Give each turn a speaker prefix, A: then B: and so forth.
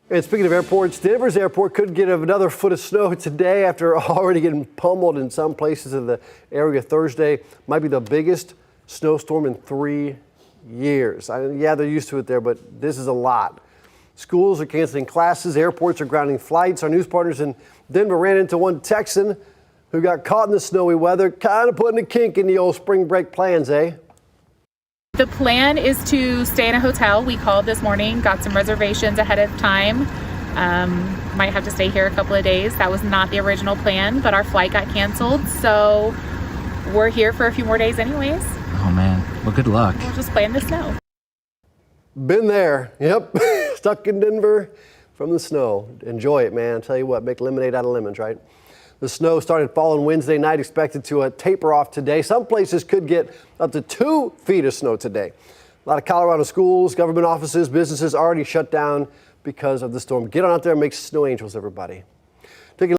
A: And speaking of airports, Denver's airport could get another foot of snow today after already getting pummeled in some places of the area Thursday. Might be the biggest snowstorm in 3 years. Yeah, they're used to it there, but this is a lot. Schools are canceling classes. Airports are grounding flights. Our news partners in Denver ran into one Texan who got caught in the snowy weather, kind of putting a kink in the old spring break plans, eh?
B: The plan is to stay in a hotel. We called this morning, got some reservations ahead of time. Might have to stay here a couple of days. That was not the original plan, but our flight got canceled, so we're here for a few more days anyways.
C: Oh man, well, good luck.
B: We'll just play in the snow.
A: Been there, yep. Stuck in Denver from the snow. Enjoy it, man. I'll tell you what, make lemonade out of lemons, right? The snow started falling Wednesday night, expected to taper off today. Some places could get up to 2 feet of snow today. A lot of Colorado schools, government offices, businesses already shut down because of the storm. Get on out there and make snow angels, everybody.